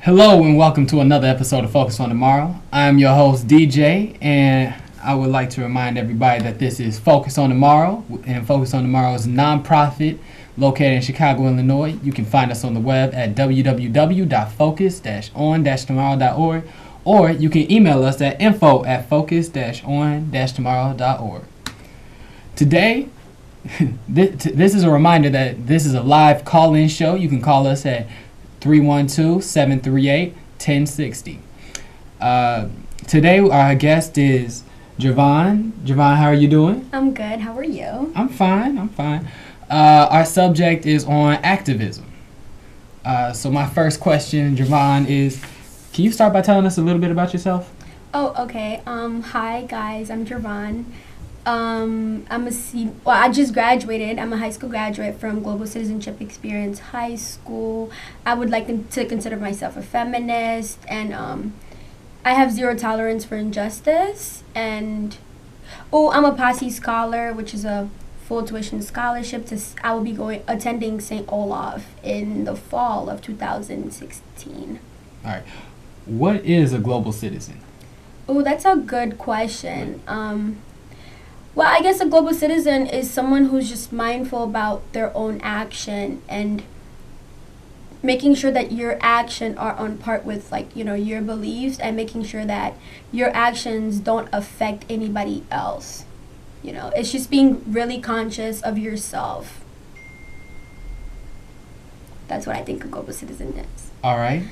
Hello and welcome to another episode of Focus on Tomorrow. I'm your host DJ, and I would like to remind everybody that this is Focus on Tomorrow, and Focus on Tomorrow is a non-profit located in Chicago, Illinois. You can find us on the web at www.focus-on-tomorrow.org, or you can email us at info@focus-on-tomorrow.org. Today, this is a reminder that this is a live call-in show. You can call us at 312-738-1060. Today, our guest is Gervonne. Gervonne, how are you doing? I'm good. How are you? I'm fine. Our subject is on activism. So my first question, Gervonne, is, can you start by telling us a little bit about yourself? Oh, okay. Hi, guys. I'm Gervonne. I just graduated. I'm a high school graduate from Global Citizenship Experience High School. I would like to consider myself a feminist, and I have zero tolerance for injustice. And I'm a Posse Scholar, which is a full tuition scholarship. I will be attending St. Olaf in the fall of 2016. All right. What is a global citizen? Oh, that's a good question. Well, I guess a global citizen is someone who's just mindful about their own action and making sure that your actions are on part with, your beliefs, and making sure that your actions don't affect anybody else. It's just being really conscious of yourself. That's what I think a global citizen is. All right.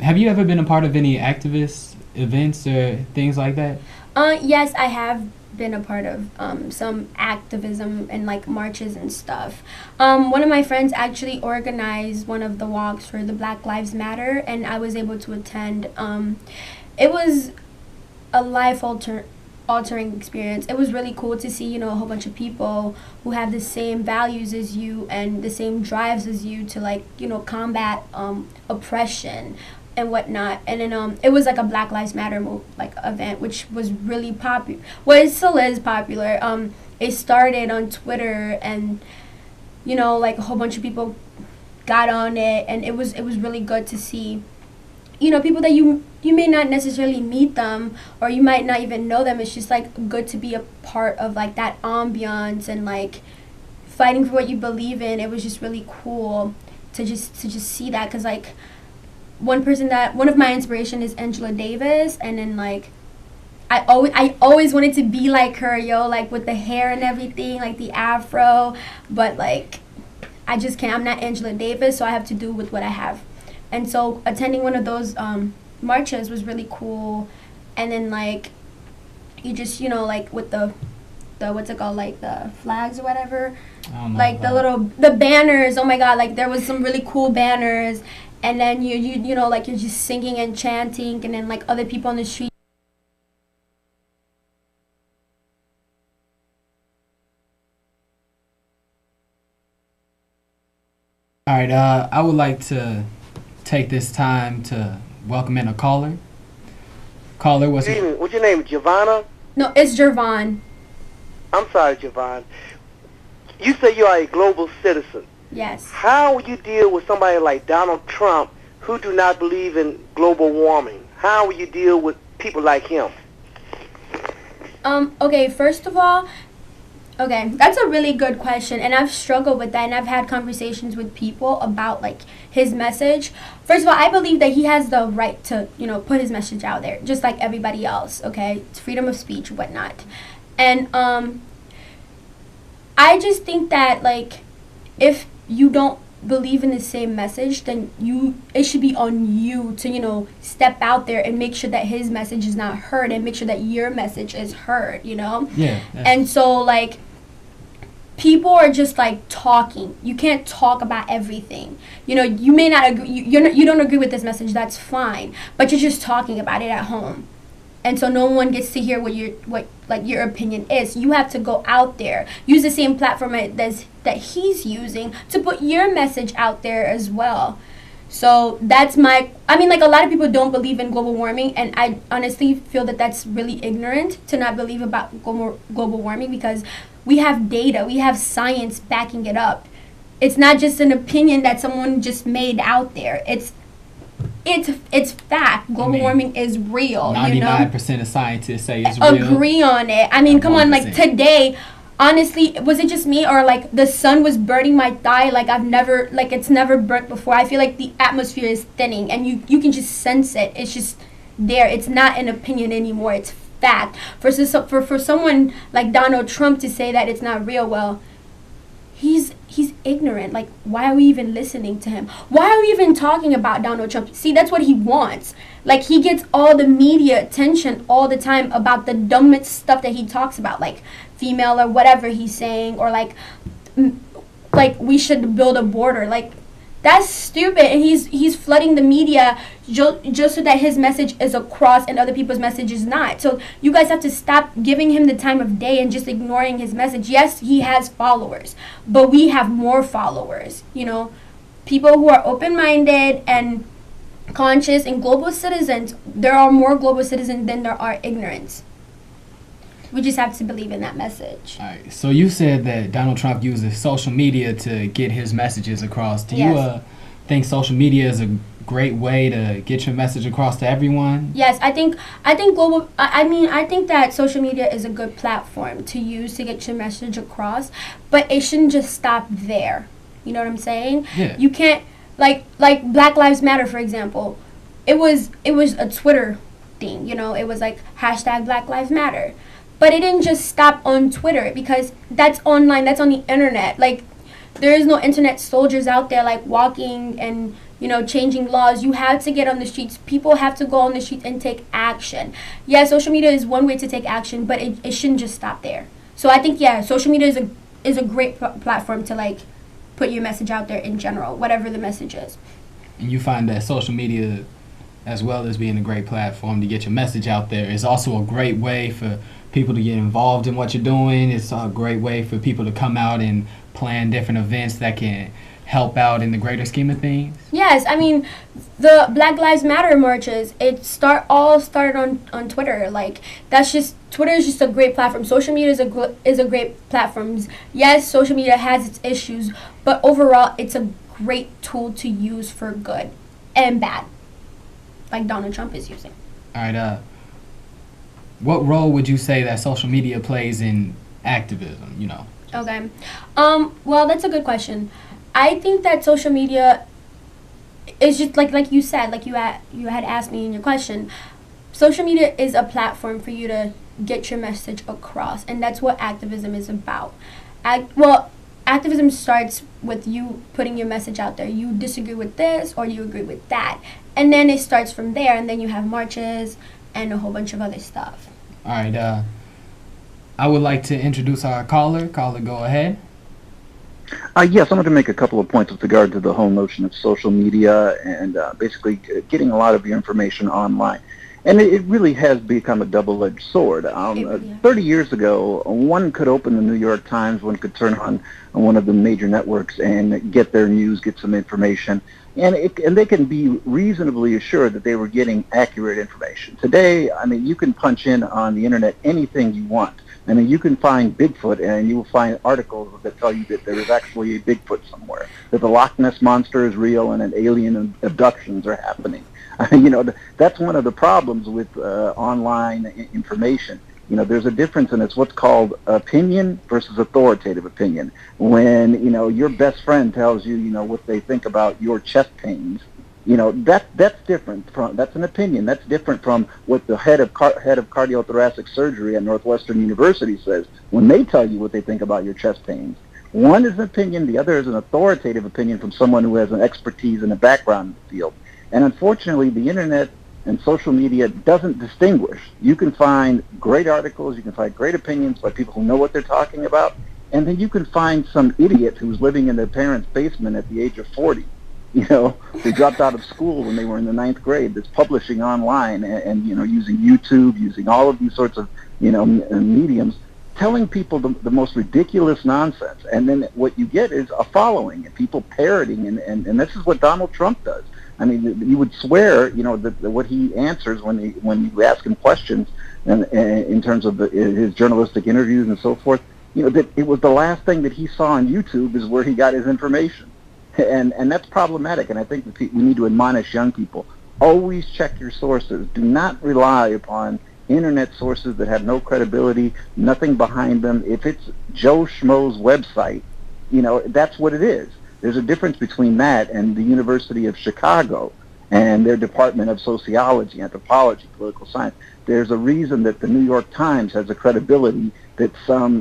Have you ever been a part of any activist events or things like that? Yes, I have been a part of some activism and marches and stuff. One of my friends actually organized one of the walks for the Black Lives Matter, and I was able to attend. It was a life-altering experience. It was really cool to see, a whole bunch of people who have the same values as you and the same drives as you to combat oppression and whatnot. And then it was a Black Lives Matter event, which was really popular. Well, it still is popular. It started on Twitter, and a whole bunch of people got on it, and it was really good to see people that you may not necessarily meet them, or you might not even know them. It's just good to be a part of that ambiance and fighting for what you believe in. It was just really cool to just see that, because one of my inspiration is Angela Davis, and then I always wanted to be like her, with the hair and everything, the afro, but I just can't. I'm not Angela Davis, so I have to do with what I have. And so attending one of those marches was really cool. And then you just with the what's it called, the flags or whatever, the banners. Oh my God, there was some really cool banners. And then you're just singing and chanting, and then other people on the street. All right, I would like to take this time to welcome in a caller. Caller, what's your name, Giovanna? No, it's Gervonne. I'm sorry, Giovanna. You say you are a global citizen. Yes. How would you deal with somebody like Donald Trump who do not believe in global warming? How would you deal with people like him? Okay, first of all, that's a really good question, and I've struggled with that, and I've had conversations with people about his message. First of all, I believe that he has the right to put his message out there, just like everybody else. Okay, it's freedom of speech, whatnot, and I just think that if you don't believe in the same message, then it should be on you to step out there and make sure that his message is not heard, and make sure that your message is heard. Yeah. And so people are just talking. You can't talk about everything. You may not agree. You don't agree with this message. That's fine. But you're just talking about it at home, and so no one gets to hear what your opinion is. You have to go out there, use the same platform that he's using to put your message out there as well. So that's a lot of people don't believe in global warming, and I honestly feel that that's really ignorant to not believe about global warming, because we have data, we have science backing it up. It's not just an opinion that someone just made out there. It's fact. Global warming is real. 99% of scientists say it's real. Agree on it. I mean, come 100%. On, like today, honestly, was it just me, or like the sun was burning my thigh like it's never burnt before? I feel like the atmosphere is thinning, and you can just sense it. It's just there. It's not an opinion anymore. It's fact. For someone like Donald Trump to say that it's not real, well, he's ignorant. Like, why are we even listening to him? Why are we even talking about Donald Trump? See, that's what he wants. Like, he gets all the media attention all the time about the dumbest stuff that he talks about, like female or whatever he's saying, or like we should build a border. Like, that's stupid, and he's flooding the media just so that his message is across and other people's message is not. So you guys have to stop giving him the time of day and just ignoring his message. Yes, he has followers, but we have more followers. People who are open-minded and conscious and global citizens. There are more global citizens than there are ignorance. We just have to believe in that message. All right. So you said that Donald Trump uses social media to get his messages across. Do you think social media is a great way to get your message across to everyone? Yes, I think that social media is a good platform to use to get your message across, but it shouldn't just stop there. You know what I'm saying? Yeah. You can't like Black Lives Matter, for example. It was a Twitter thing. It was like hashtag Black Lives Matter. But it didn't just stop on Twitter, because that's online, that's on the internet. Like, there is no internet soldiers out there, like, walking and, changing laws. You have to get on the streets. People have to go on the streets and take action. Yeah, social media is one way to take action, but it shouldn't just stop there. So I think, social media is a great platform to, like, put your message out there in general, whatever the message is. And you find that social media, as well as being a great platform to get your message out there, is also a great way for people to get involved in what you're doing. It's a great way for people to come out and plan different events that can help out in the greater scheme of things. Yes, I mean, the Black Lives Matter marches, all started on Twitter. Like, Twitter is just a great platform. Social media is a great platform. Yes, social media has its issues, but overall, it's a great tool to use for good and bad, like Donald Trump is using. All right, what role would you say that social media plays in activism, Okay. Well, that's a good question. I think that social media is just like you said, like you had asked me in your question. Social media is a platform for you to get your message across, and that's what activism is about. Activism starts with you putting your message out there. You disagree with this or you agree with that, and then it starts from there, and then you have marches and a whole bunch of other stuff. All right, I would like to introduce our caller. Caller, go ahead. Yes, I want to make a couple of points with regard to the whole notion of social media and basically getting a lot of your information online. And it really has become a double-edged sword. 30 years ago, one could open the New York Times, one could turn on one of the major networks and get their news, get some information, and they can be reasonably assured that they were getting accurate information. Today, I mean, you can punch in on the internet anything you want. I mean, you can find Bigfoot, and you will find articles that tell you that there is actually a Bigfoot somewhere, that the Loch Ness Monster is real and an alien abductions are happening. That's one of the problems with online information. There's a difference, and it's what's called opinion versus authoritative opinion. When, your best friend tells you, what they think about your chest pains, that's different from, that's an opinion. That's different from what the head of cardiothoracic surgery at Northwestern University says when they tell you what they think about your chest pains. One is an opinion, the other is an authoritative opinion from someone who has an expertise and a background in the field. And unfortunately, the internet and social media doesn't distinguish. You can find great articles, you can find great opinions by people who know what they're talking about, and then you can find some idiot who's living in their parents' basement at the age of 40, who dropped out of school when they were in the 9th grade, that's publishing online and using YouTube, using all of these sorts of, mediums, telling people the most ridiculous nonsense. And then what you get is a following and people parroting, and this is what Donald Trump does. I mean, you would swear, that what he answers when you ask him questions, and in terms of his journalistic interviews and so forth, that it was the last thing that he saw on YouTube is where he got his information. And that's problematic, and I think that we need to admonish young people. Always check your sources. Do not rely upon internet sources that have no credibility, nothing behind them. If it's Joe Schmo's website, that's what it is. There's a difference between that and the University of Chicago and their Department of Sociology, Anthropology, Political Science. There's a reason that the New York Times has a credibility that some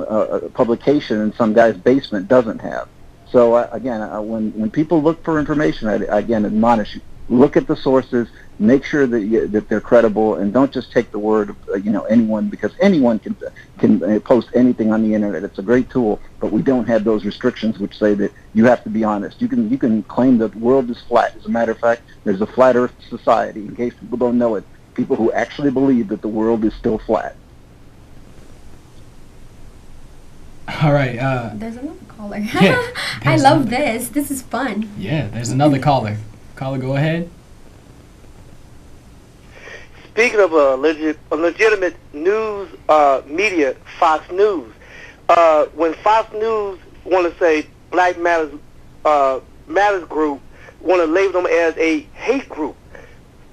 publication in some guy's basement doesn't have. So again, when people look for information, I again admonish you: look at the sources, make sure that they're credible, and don't just take the word of anyone, because anyone can post anything on the internet. It's a great tool, but we don't have those restrictions which say that you have to be honest. You can claim that the world is flat. As a matter of fact, there's a flat Earth society. In case people don't know it, people who actually believe that the world is still flat. All right. There's another caller. Yeah, I love this. This is fun. Yeah, there's another caller. Caller, go ahead. Speaking of a legitimate news media, Fox News. When Fox News want to say Black Matters group, want to label them as a hate group.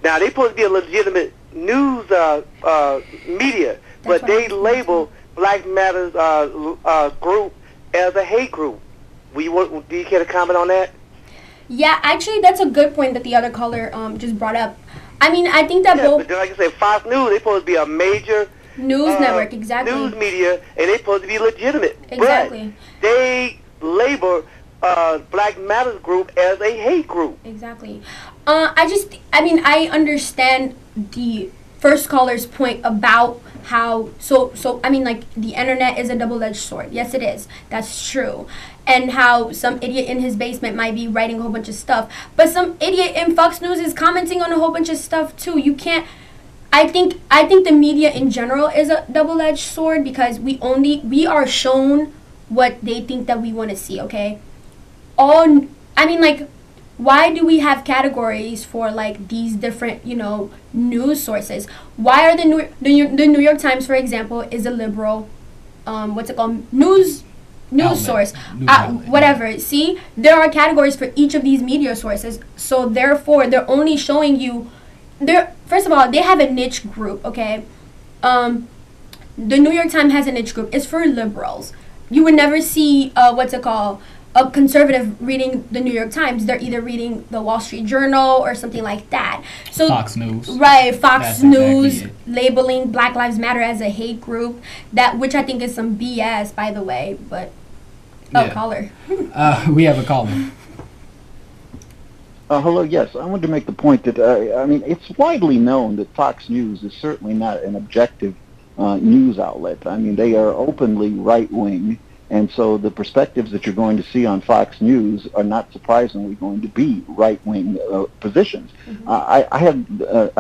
Now they supposed to be a legitimate news media, but they label Black Matters group as a hate group. Do you care to comment on that? Yeah, actually, that's a good point that the other caller just brought up. I mean, I think that both... But like I said, Fox News, they're supposed to be a major... news network, exactly. News media, and they're supposed to be legitimate. Exactly. But they label Black Matters group as a hate group. Exactly. I understand the first caller's point about how the internet is a double-edged sword. Yes, it is. That's true. And how some idiot in his basement might be writing a whole bunch of stuff, but some idiot in Fox News is commenting on a whole bunch of stuff too. You can't. I think the media in general is a double-edged sword, because we are shown what they think that we want to see. Okay. Why do we have categories for these different news sources? Why are the New York Times, for example, is a liberal news outlet, source, whatever. Yeah. See, there are categories for each of these media sources, so therefore they're only showing you. First of all, they have a niche group. Okay, the New York Times has a niche group. It's for liberals. You would never see a conservative reading the New York Times. They're either reading the Wall Street Journal or something like that. So Fox News. Right, Fox That's News exactly labeling Black Lives Matter as a hate group, which I think is some BS, by the way, but caller. We have a caller. Hello, yes. I wanted to make the point that, it's widely known that Fox News is certainly not an objective news outlet. I mean, they are openly right-wing. And so the perspectives that you're going to see on Fox News are not surprisingly going to be right-wing positions. Mm-hmm. I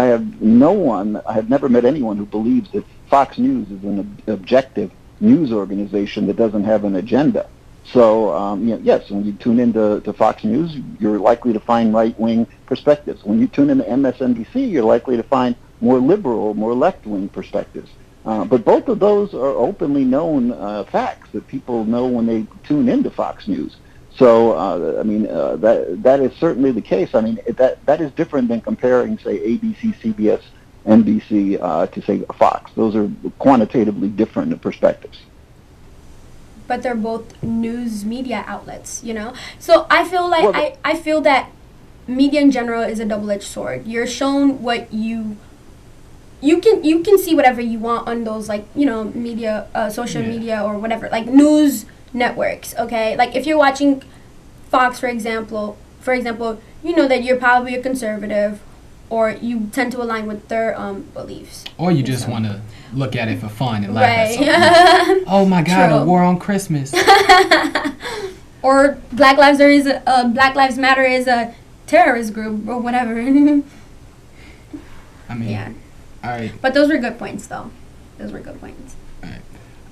have never met anyone who believes that Fox News is an objective news organization that doesn't have an agenda. So, yes, when you tune into Fox News, you're likely to find right-wing perspectives. When you tune into MSNBC, you're likely to find more liberal, more left-wing perspectives. But both of those are openly known facts that people know when they tune into Fox News. So, that is certainly the case. I mean, that is different than comparing, say, ABC, CBS, NBC to, say, Fox. Those are quantitatively different perspectives. But they're both news media outlets, So I feel like I feel that media in general is a double-edged sword. You're shown what you can see whatever you want on those media, social media or whatever, news networks. Okay, if you're watching Fox, for example, you know that you're probably a conservative, or you tend to align with their beliefs. Or you just want to look at it for fun and laugh at something. Oh my God, True. A war on Christmas. Or Black Lives Matter is a terrorist group or whatever. I mean, yeah. All right. But those were good points, though. Those were good points. All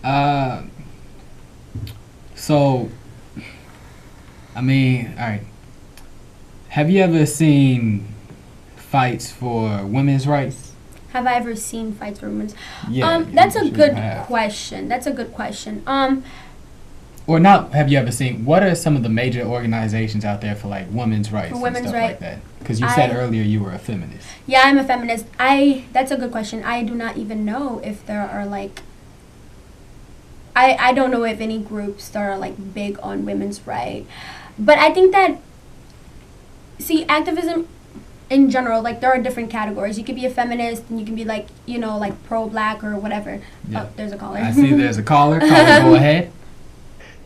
right. So, all right. Have you ever seen fights for women's rights? Have I ever seen fights for women's? Yeah. That's a good question. or not have you ever seen, what are some of the major organizations out there for like women's rights For and women's stuff right. like that? Because you said earlier you were a feminist. Yeah, I'm a feminist. That's a good question. I do not even know if there are like, I don't know if any groups that are like big on women's right. But I think that, see, activism in general, like there are different categories. You could be a feminist and you can be like, you know, like pro-black or whatever. Yeah. Oh, there's a caller. I see there's a caller. Caller, go ahead.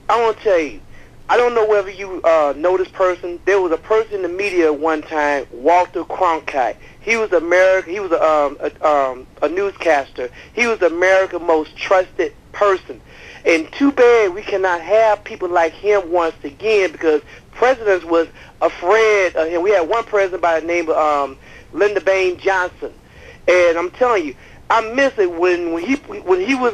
I want to tell you, I don't know whether you know this person. There was a person in the media one time, Walter Cronkite. He was America. He was a newscaster. He was America's most trusted person. And too bad we cannot have people like him once again, because presidents was afraid of him. We had one president by the name of Lyndon Baines Johnson, and I'm telling you, I miss it when he was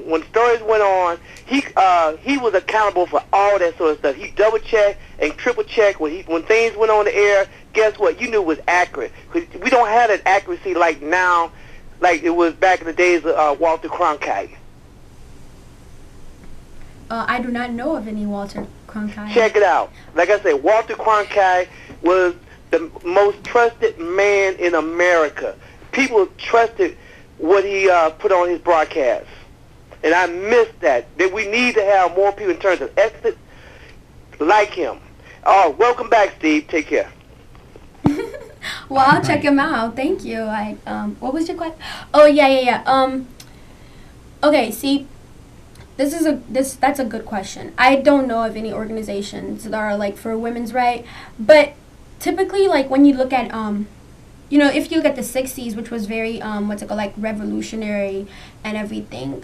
when stories went on. He was accountable for all that sort of stuff. He double checked and triple checked when things went on the air. Guess what? You knew it was accurate. We don't have that accuracy like now, like it was back in the days of Walter Cronkite. I do not know of any Walter Cronkite. Check it out. Like I said, Walter Cronkite was the most trusted man in America. People trusted what he put on his broadcast. And I miss that. That we need to have more people in terms of ethics like him. Oh, welcome back, Steve. Take care. Well, I'll check him out. Thank you. What was your question? Oh, yeah. Okay, see, that's a good question. I don't know of any organizations that are like for women's right, but typically, like when you look at you know, if you look at the 60s, which was very like revolutionary and everything,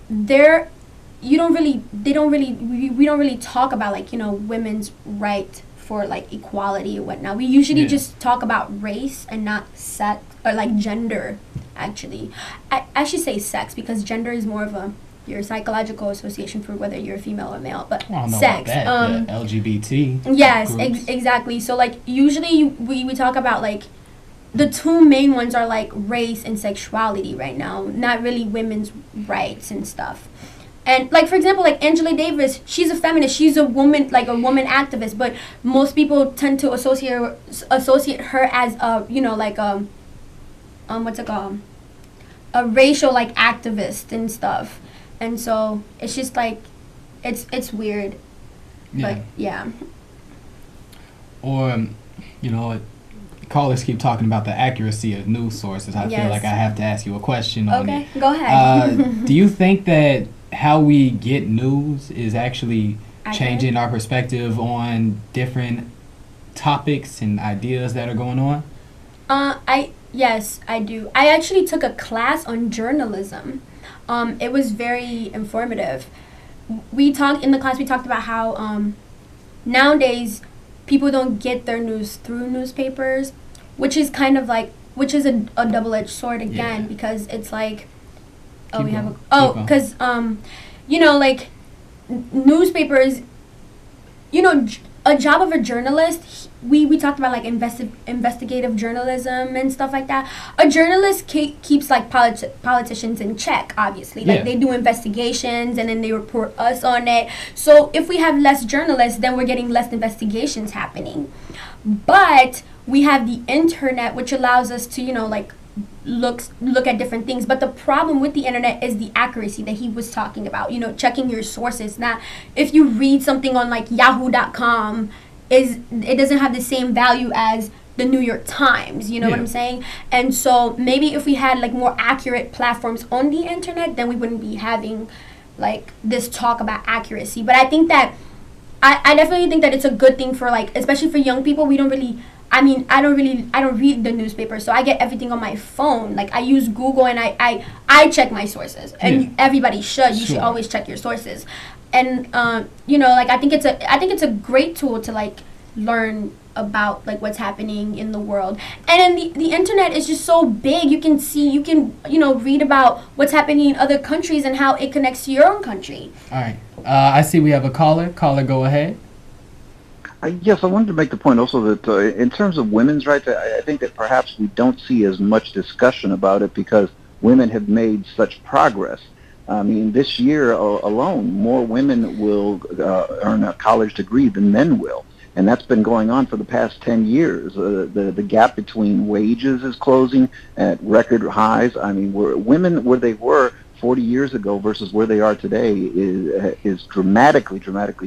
we don't really talk about like, you know, women's right for like equality or whatnot. We usually just talk about race and not sex or like gender. Actually, I should say sex, because gender is more of your psychological association for whether you're female or male, but I don't know sex. about that. The LGBT. Yes, groups. exactly. So like usually we talk about like the two main ones are like race and sexuality right now, not really women's rights and stuff. And like for example, like Angela Davis, she's a feminist, she's a woman, like a woman activist, but most people tend to associate her as a, you know, like what's it called, a racial like activist and stuff. And so it's just like it's weird. But yeah. Or you know, callers keep talking about the accuracy of news sources. I feel like I have to ask you a question on it. Okay, go ahead. Do you think that how we get news is actually changing our perspective on different topics and ideas that are going on? Yes, I do. I actually took a class on journalism. It was very informative. We talked about how nowadays people don't get their news through newspapers, which is kind of like, which is a double-edged sword again, because it's like, because you know, like newspapers, you know, a job of a journalist, we talked about like investigative journalism and stuff like that. A journalist keeps like politicians in check, obviously. Like they do investigations and then they report us on it. So if we have less journalists, then we're getting less investigations happening. But we have the internet, which allows us to, you know, like look at different things. But the problem with the internet is the accuracy that he was talking about, you know, checking your sources. Now, if you read something on like yahoo.com, it doesn't have the same value as the New York Times, you know what I'm saying? And so maybe if we had like more accurate platforms on the internet, then we wouldn't be having like this talk about accuracy. But I think that I definitely think that it's a good thing for like, especially for young people. We don't really, I mean, I don't read the newspaper, so I get everything on my phone. Like I use Google and I check my sources, and everybody should. You should always check your sources. And you know, like I think it's a great tool to like learn about like what's happening in the world. And then the internet is just so big. You can you know, read about what's happening in other countries and how it connects to your own country. All right. I see we have a caller. Caller, go ahead. Yes, I wanted to make the point also that in terms of women's rights, I think that perhaps we don't see as much discussion about it because women have made such progress. I mean, this year alone, more women will earn a college degree than men will. And that's been going on for the past 10 years. The gap between wages is closing at record highs. I mean, women where they were 40 years ago versus where they are today is dramatically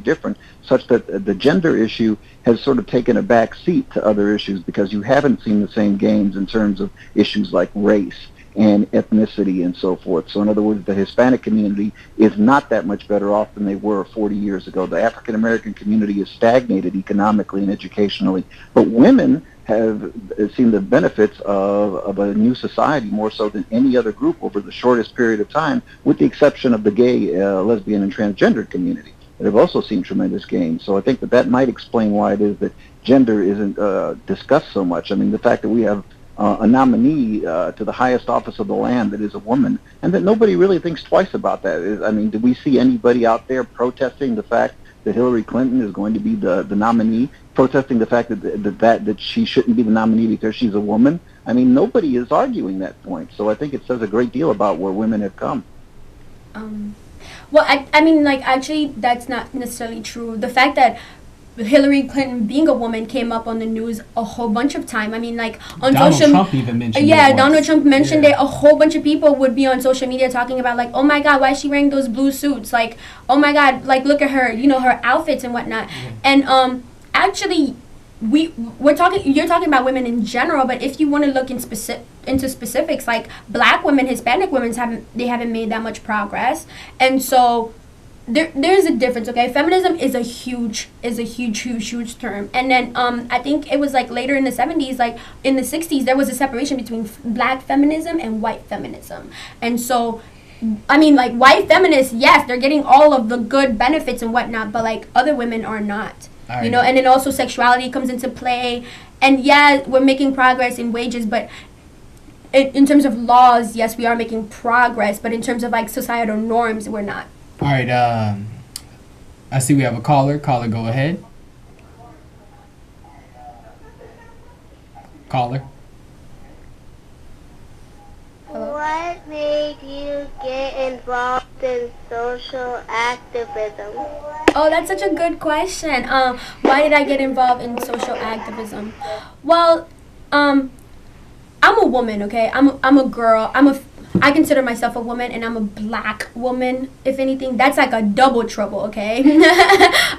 different, such that the gender issue has sort of taken a back seat to other issues because you haven't seen the same gains in terms of issues like race and ethnicity and so forth. So in other words, the Hispanic community is not that much better off than they were 40 years ago. The African American community is stagnated economically and educationally, but women have seen the benefits of a new society more so than any other group over the shortest period of time, with the exception of the gay, lesbian, and transgender community that have also seen tremendous gains. So I think that might explain why it is that gender isn't discussed so much. I mean, the fact that we have a nominee to the highest office of the land that is a woman, and that nobody really thinks twice about that. I mean, do we see anybody out there protesting the fact that Hillary Clinton is going to be the nominee, protesting the fact that she shouldn't be the nominee because she's a woman? I mean, nobody is arguing that point. So I think it says a great deal about where women have come. Well, I mean, like, actually, that's not necessarily true. The fact that Hillary Clinton being a woman came up on the news a whole bunch of time. I mean, like, on social... Donald Trump even mentioned it. Yeah, Donald Trump mentioned it. A whole bunch of people would be on social media talking about, like, oh my God, why is she wearing those blue suits? Like, oh my God, like, look at her, you know, her outfits and whatnot. Yeah. And actually, you're talking about women in general, but if you want to look into specifics, like, black women, Hispanic women haven't made that much progress. And so there's a difference, okay? Feminism is a huge term. And then I think it was like later in the 70s, like in the 60s, there was a separation between black feminism and white feminism. And so, I mean, like, white feminists, yes, they're getting all of the good benefits and whatnot, but like other women are not. Right. You know, and then also sexuality comes into play. And yeah, we're making progress in wages, but in terms of laws, yes, we are making progress, but in terms of like societal norms, we're not. All right, I see we have a caller. Caller, go ahead. Caller. What made you get involved in social activism? Oh, that's such a good question. Why did I get involved in social activism? Well, I'm a woman, okay? I'm a girl. I consider myself a woman, and I'm a black woman, if anything. That's like a double trouble, okay?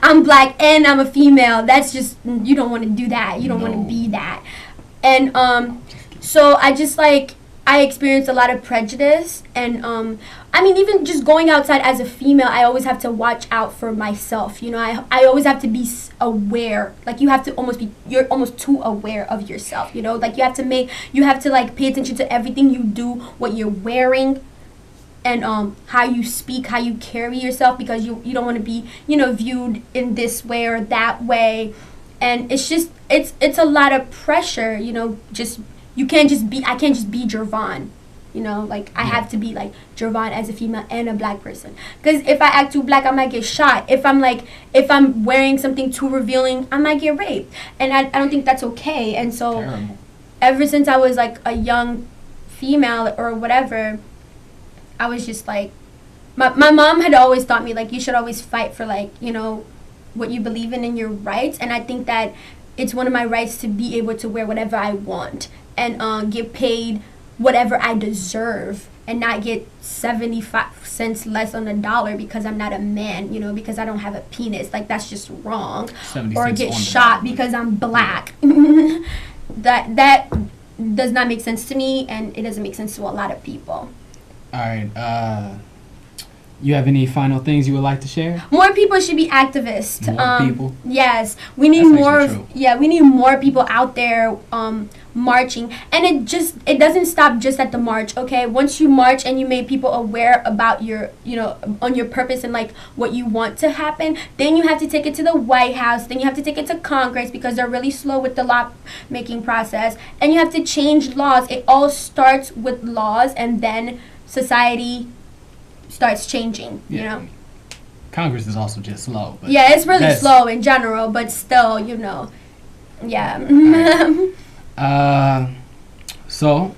I'm black and I'm a female. That's just, you don't want to do that. You don't want to be that. And so I experienced a lot of prejudice. And I mean, even just going outside as a female, I always have to watch out for myself. You know, I always have to be aware. Like, you're almost too aware of yourself, you know? Like, you have to like pay attention to everything you do, what you're wearing, and how you speak, how you carry yourself, because you don't want to be, you know, viewed in this way or that way. And it's just, it's a lot of pressure, you know, I can't just be Gervonne. You know, like, I have to be like Gervonne as a female and a black person. Because if I act too black, I might get shot. If I'm wearing something too revealing, I might get raped. And I don't think that's okay. And so, terrible. Ever since I was like a young female or whatever, I was just like, my mom had always taught me, like, you should always fight for, like, you know, what you believe in and your rights. And I think that it's one of my rights to be able to wear whatever I want and get paid whatever I deserve, and not get 75 cents less on the dollar because I'm not a man, you know, because I don't have a penis. Like, that's just wrong. Or get shot because I'm black. Yeah. That does not make sense to me, and it doesn't make sense to a lot of people. All right. You have any final things you would like to share? More people should be activists. More people? Yes. We need we need more people out there marching. And it doesn't stop just at the march, okay? Once you march and you make people aware about your, you know, on your purpose and like what you want to happen, then you have to take it to the White House, then you have to take it to Congress because they're really slow with the law making process, and you have to change laws. It all starts with laws, and then society starts changing, you know. Congress is also just slow. But yeah, it's really slow in general, but still, you know, yeah. So,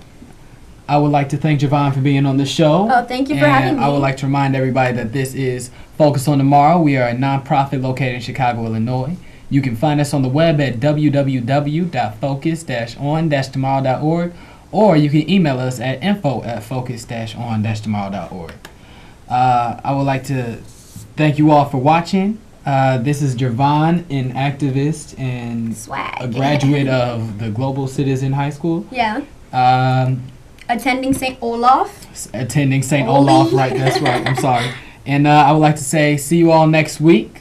I would like to thank Gervonne for being on the show. Oh, thank you for having me. I would like to remind everybody that this is Focus on Tomorrow. We are a nonprofit located in Chicago, Illinois. You can find us on the web at www.focus-on-tomorrow.org, or you can email us at info@focus-on-tomorrow.org. I would like to thank you all for watching. This is Gervonne, an activist and Swag. a graduate of the Global Citizen High School. Yeah. Attending St. Olaf. Attending St. Olaf, right, that's right, I'm sorry. And I would like to say see you all next week.